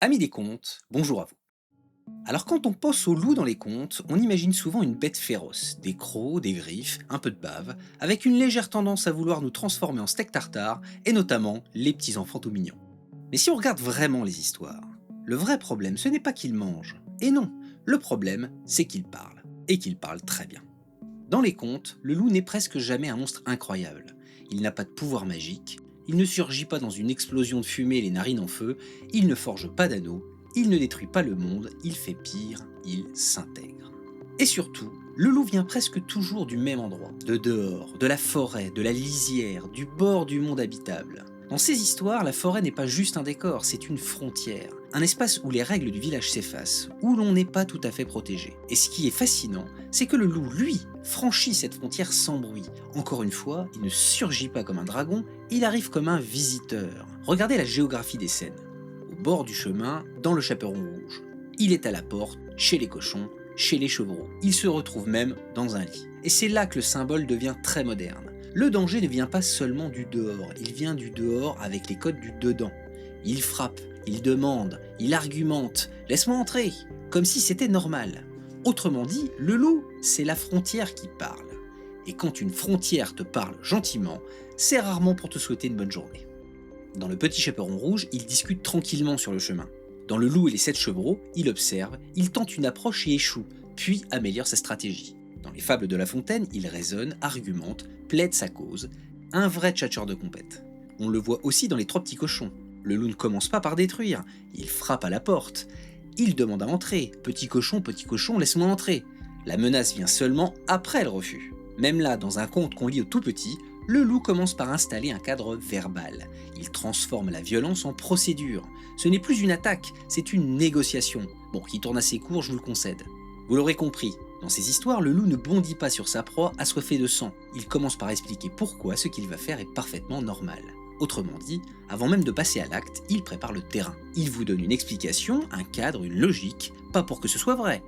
Amis des contes, bonjour à vous. Alors quand on pense au loup dans les contes, on imagine souvent une bête féroce, des crocs, des griffes, un peu de bave, avec une légère tendance à vouloir nous transformer en steak tartare, et notamment les petits enfants tout mignons. Mais si on regarde vraiment les histoires, le vrai problème ce n'est pas qu'il mange, et non, le problème c'est qu'il parle, et qu'il parle très bien. Dans les contes, le loup n'est presque jamais un monstre incroyable. Il n'a pas de pouvoir magique, il ne surgit pas dans une explosion de fumée les narines en feu, il ne forge pas d'anneaux, il ne détruit pas le monde, il fait pire, il s'intègre. Et surtout, le loup vient presque toujours du même endroit, de dehors, de la forêt, de la lisière, du bord du monde habitable. Dans ces histoires, la forêt n'est pas juste un décor, c'est une frontière, un espace où les règles du village s'effacent, où l'on n'est pas tout à fait protégé. Et ce qui est fascinant, c'est que le loup, lui, franchit cette frontière sans bruit. Encore une fois, il ne surgit pas comme un dragon, il arrive comme un visiteur. Regardez la géographie des scènes. Au bord du chemin, dans le chaperon rouge. Il est à la porte, chez les cochons, chez les chevreaux. Il se retrouve même dans un lit. Et c'est là que le symbole devient très moderne. Le danger ne vient pas seulement du dehors, il vient du dehors avec les codes du dedans. Il frappe, il demande, il argumente, laisse-moi entrer, comme si c'était normal. Autrement dit, le loup, c'est la frontière qui parle. Et quand une frontière te parle gentiment, c'est rarement pour te souhaiter une bonne journée. Dans le petit chaperon rouge, il discute tranquillement sur le chemin. Dans le loup et les 7 chevreaux, il observe, il tente une approche et échoue, puis améliore sa stratégie. Dans les fables de La Fontaine, il raisonne, argumente, plaide sa cause. Un vrai tchatcheur de compète. On le voit aussi dans les 3 petits cochons. Le loup ne commence pas par détruire, il frappe à la porte. Il demande à entrer. Petit cochon, laisse-moi entrer. La menace vient seulement après le refus. Même là, dans un conte qu'on lit au tout petit, le loup commence par installer un cadre verbal. Il transforme la violence en procédure. Ce n'est plus une attaque, c'est une négociation. Bon, qui tourne assez court, je vous le concède. Vous l'aurez compris, dans ces histoires, le loup ne bondit pas sur sa proie assoiffée de sang. Il commence par expliquer pourquoi ce qu'il va faire est parfaitement normal. Autrement dit, avant même de passer à l'acte, il prépare le terrain. Il vous donne une explication, un cadre, une logique, pas pour que ce soit vrai,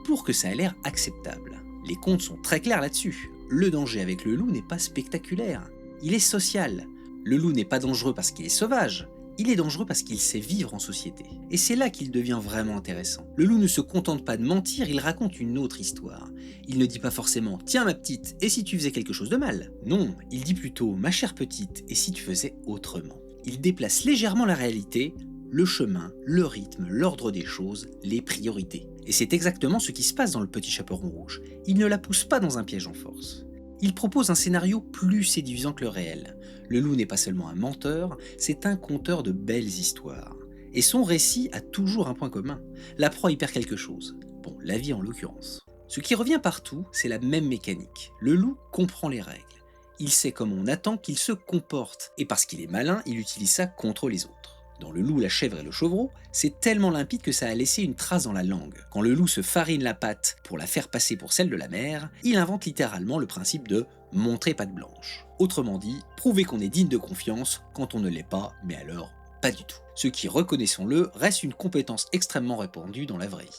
pour que ça ait l'air acceptable. Les contes sont très clairs là-dessus. Le danger avec le loup n'est pas spectaculaire, il est social. Le loup n'est pas dangereux parce qu'il est sauvage, il est dangereux parce qu'il sait vivre en société. Et c'est là qu'il devient vraiment intéressant. Le loup ne se contente pas de mentir, il raconte une autre histoire. Il ne dit pas forcément « Tiens ma petite, et si tu faisais quelque chose de mal ?» Non, il dit plutôt « Ma chère petite, et si tu faisais autrement ?» Il déplace légèrement la réalité, le chemin, le rythme, l'ordre des choses, les priorités. Et c'est exactement ce qui se passe dans le petit chaperon rouge. Il ne la pousse pas dans un piège en force. Il propose un scénario plus séduisant que le réel. Le loup n'est pas seulement un menteur, c'est un conteur de belles histoires. Et son récit a toujours un point commun. La proie y perd quelque chose. Bon, la vie en l'occurrence. Ce qui revient partout, c'est la même mécanique. Le loup comprend les règles. Il sait comment on attend qu'il se comporte. Et parce qu'il est malin, il utilise ça contre les autres. Dans Le loup, la chèvre et le chevreau, c'est tellement limpide que ça a laissé une trace dans la langue. Quand le loup se farine la patte pour la faire passer pour celle de la mère, il invente littéralement le principe de montrer patte blanche. Autrement dit, prouver qu'on est digne de confiance quand on ne l'est pas, mais alors pas du tout. Ce qui, reconnaissons-le, reste une compétence extrêmement répandue dans la vraie vie.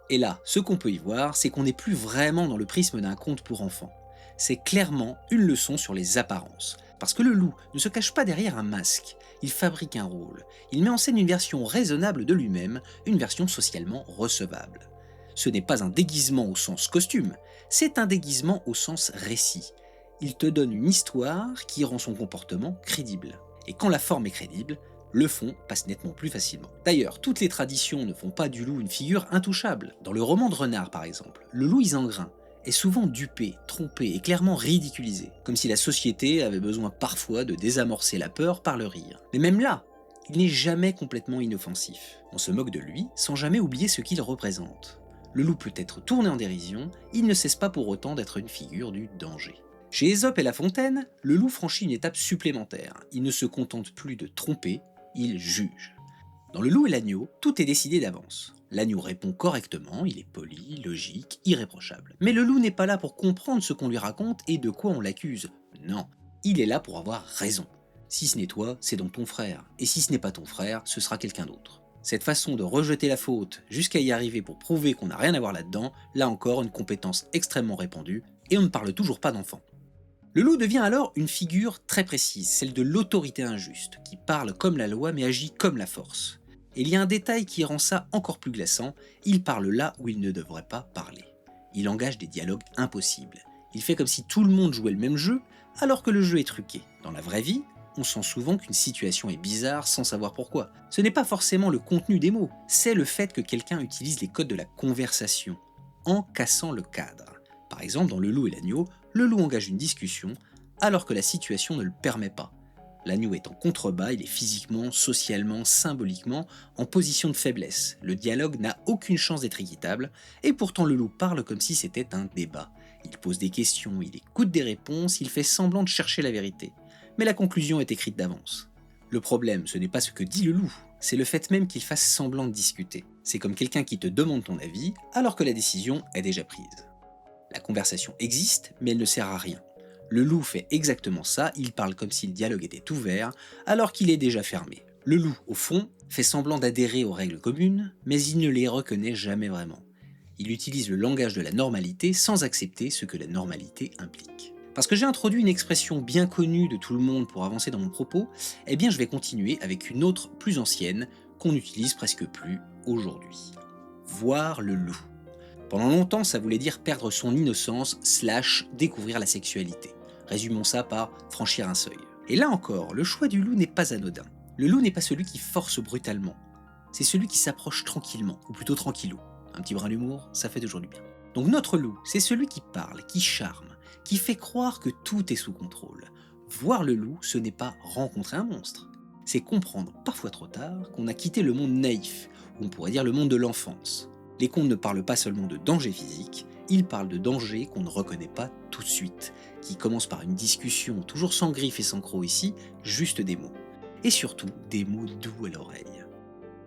Et là, ce qu'on peut y voir, c'est qu'on n'est plus vraiment dans le prisme d'un conte pour enfants. C'est clairement une leçon sur les apparences. Parce que le loup ne se cache pas derrière un masque, il fabrique un rôle, il met en scène une version raisonnable de lui-même, une version socialement recevable. Ce n'est pas un déguisement au sens costume, c'est un déguisement au sens récit. Il te donne une histoire qui rend son comportement crédible. Et quand la forme est crédible, le fond passe nettement plus facilement. D'ailleurs, toutes les traditions ne font pas du loup une figure intouchable. Dans le roman de Renard par exemple, le loup Isengrin est souvent dupé, trompé et clairement ridiculisé, comme si la société avait besoin parfois de désamorcer la peur par le rire. Mais même là, il n'est jamais complètement inoffensif. On se moque de lui sans jamais oublier ce qu'il représente. Le loup peut être tourné en dérision, il ne cesse pas pour autant d'être une figure du danger. Chez Ésope et La Fontaine, le loup franchit une étape supplémentaire. Il ne se contente plus de tromper, il juge. Dans Le loup et l'agneau, tout est décidé d'avance. L'agneau répond correctement, il est poli, logique, irréprochable. Mais le loup n'est pas là pour comprendre ce qu'on lui raconte et de quoi on l'accuse. Non, il est là pour avoir raison. Si ce n'est toi, c'est donc ton frère. Et si ce n'est pas ton frère, ce sera quelqu'un d'autre. Cette façon de rejeter la faute jusqu'à y arriver pour prouver qu'on n'a rien à voir là-dedans, là encore une compétence extrêmement répandue, et on ne parle toujours pas d'enfant. Le loup devient alors une figure très précise, celle de l'autorité injuste, qui parle comme la loi mais agit comme la force. Et il y a un détail qui rend ça encore plus glaçant, il parle là où il ne devrait pas parler. Il engage des dialogues impossibles. Il fait comme si tout le monde jouait le même jeu, alors que le jeu est truqué. Dans la vraie vie, on sent souvent qu'une situation est bizarre sans savoir pourquoi. Ce n'est pas forcément le contenu des mots, c'est le fait que quelqu'un utilise les codes de la conversation, en cassant le cadre. Par exemple, dans Le Loup et l'Agneau, le loup engage une discussion, alors que la situation ne le permet pas. L'agneau est en contrebas, il est physiquement, socialement, symboliquement en position de faiblesse. Le dialogue n'a aucune chance d'être équitable, et pourtant le loup parle comme si c'était un débat. Il pose des questions, il écoute des réponses, il fait semblant de chercher la vérité. Mais la conclusion est écrite d'avance. Le problème, ce n'est pas ce que dit le loup, c'est le fait même qu'il fasse semblant de discuter. C'est comme quelqu'un qui te demande ton avis, alors que la décision est déjà prise. La conversation existe, mais elle ne sert à rien. Le loup fait exactement ça, il parle comme si le dialogue était ouvert, alors qu'il est déjà fermé. Le loup, au fond, fait semblant d'adhérer aux règles communes, mais il ne les reconnaît jamais vraiment. Il utilise le langage de la normalité sans accepter ce que la normalité implique. Parce que j'ai introduit une expression bien connue de tout le monde pour avancer dans mon propos, eh bien je vais continuer avec une autre plus ancienne qu'on n'utilise presque plus aujourd'hui. Voir le loup. Pendant longtemps, ça voulait dire perdre son innocence / découvrir la sexualité. Résumons ça par franchir un seuil. Et là encore, le choix du loup n'est pas anodin. Le loup n'est pas celui qui force brutalement. C'est celui qui s'approche tranquillement, ou plutôt tranquillou. Un petit brin d'humour, ça fait toujours du bien. Donc notre loup, c'est celui qui parle, qui charme, qui fait croire que tout est sous contrôle. Voir le loup, ce n'est pas rencontrer un monstre. C'est comprendre, parfois trop tard, qu'on a quitté le monde naïf, ou on pourrait dire le monde de l'enfance. Les contes ne parlent pas seulement de danger physique, ils parlent de danger qu'on ne reconnaît pas tout de suite, qui commence par une discussion toujours sans griffes et sans crocs ici, juste des mots. Et surtout, des mots doux à l'oreille,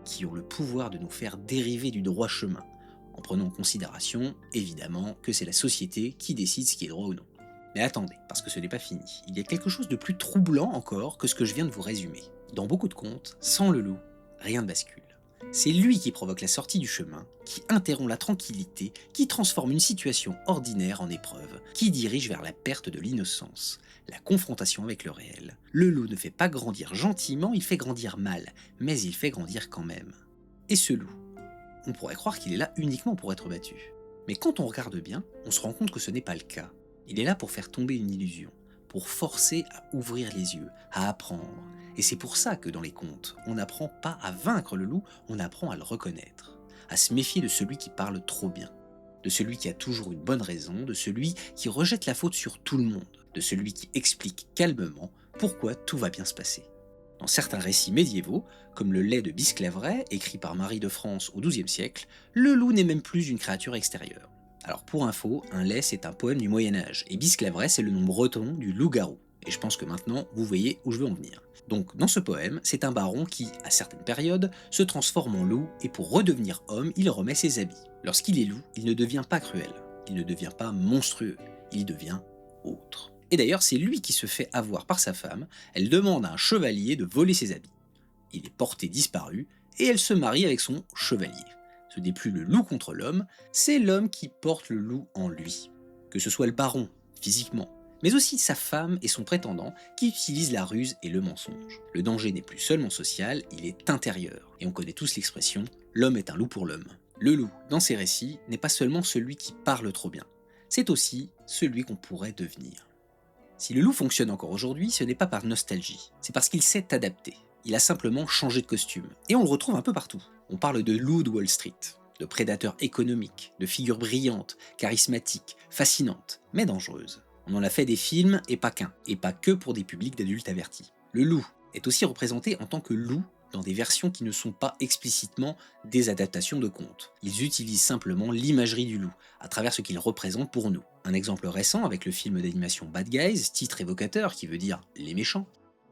qui ont le pouvoir de nous faire dériver du droit chemin, en prenant en considération, évidemment, que c'est la société qui décide ce qui est droit ou non. Mais attendez, parce que ce n'est pas fini, il y a quelque chose de plus troublant encore que ce que je viens de vous résumer. Dans beaucoup de contes, sans le loup, rien ne bascule. C'est lui qui provoque la sortie du chemin, qui interrompt la tranquillité, qui transforme une situation ordinaire en épreuve, qui dirige vers la perte de l'innocence, la confrontation avec le réel. Le loup ne fait pas grandir gentiment, il fait grandir mal, mais il fait grandir quand même. Et ce loup, on pourrait croire qu'il est là uniquement pour être battu. Mais quand on regarde bien, on se rend compte que ce n'est pas le cas. Il est là pour faire tomber une illusion, pour forcer à ouvrir les yeux, à apprendre. Et c'est pour ça que dans les contes, on n'apprend pas à vaincre le loup, on apprend à le reconnaître, à se méfier de celui qui parle trop bien, de celui qui a toujours une bonne raison, de celui qui rejette la faute sur tout le monde, de celui qui explique calmement pourquoi tout va bien se passer. Dans certains récits médiévaux, comme le Lait de Bisclaveret, écrit par Marie de France au XIIe siècle, le loup n'est même plus une créature extérieure. Alors pour info, un lait c'est un poème du Moyen-Âge, et Bisclaveret c'est le nom breton du loup-garou. Et je pense que maintenant vous voyez où je veux en venir. Donc dans ce poème, c'est un baron qui, à certaines périodes, se transforme en loup et pour redevenir homme, il remet ses habits. Lorsqu'il est loup, il ne devient pas cruel, il ne devient pas monstrueux, il devient autre. Et d'ailleurs, c'est lui qui se fait avoir par sa femme, elle demande à un chevalier de voler ses habits. Il est porté disparu, et elle se marie avec son chevalier. Ce n'est plus le loup contre l'homme, c'est l'homme qui porte le loup en lui. Que ce soit le baron, physiquement, mais aussi sa femme et son prétendant qui utilisent la ruse et le mensonge. Le danger n'est plus seulement social, il est intérieur. Et on connaît tous l'expression « l'homme est un loup pour l'homme ». Le loup, dans ces récits, n'est pas seulement celui qui parle trop bien, c'est aussi celui qu'on pourrait devenir. Si le loup fonctionne encore aujourd'hui, ce n'est pas par nostalgie, c'est parce qu'il s'est adapté. Il a simplement changé de costume. Et on le retrouve un peu partout. On parle de loup de Wall Street, de prédateur économique, de figure brillante, charismatique, fascinante, mais dangereuse. On en a fait des films et pas qu'un, et pas que pour des publics d'adultes avertis. Le loup est aussi représenté en tant que loup dans des versions qui ne sont pas explicitement des adaptations de contes. Ils utilisent simplement l'imagerie du loup, à travers ce qu'il représente pour nous. Un exemple récent avec le film d'animation Bad Guys, titre évocateur qui veut dire les méchants.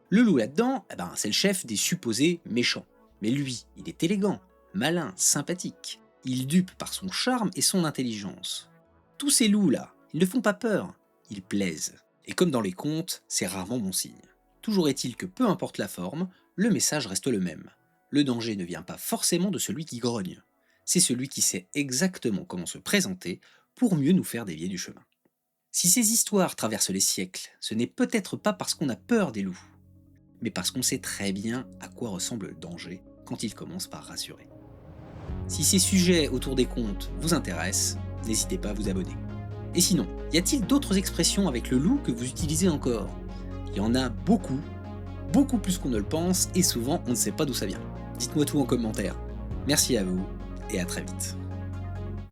Le loup là-dedans, c'est le chef des supposés méchants. Mais lui, il est élégant, malin, sympathique. Il dupe par son charme et son intelligence. Tous ces loups-là, ils ne font pas peur, ils plaisent. Et comme dans les contes, c'est rarement bon signe. Toujours est-il que peu importe la forme, le message reste le même. Le danger ne vient pas forcément de celui qui grogne. C'est celui qui sait exactement comment se présenter pour mieux nous faire dévier du chemin. Si ces histoires traversent les siècles, ce n'est peut-être pas parce qu'on a peur des loups, mais parce qu'on sait très bien à quoi ressemble le danger quand il commence par rassurer. Si ces sujets autour des contes vous intéressent, n'hésitez pas à vous abonner. Et sinon, y a-t-il d'autres expressions avec le loup que vous utilisez encore? Il y en a beaucoup, beaucoup plus qu'on ne le pense, et souvent on ne sait pas d'où ça vient. Dites-moi tout en commentaire. Merci à vous, et à très vite.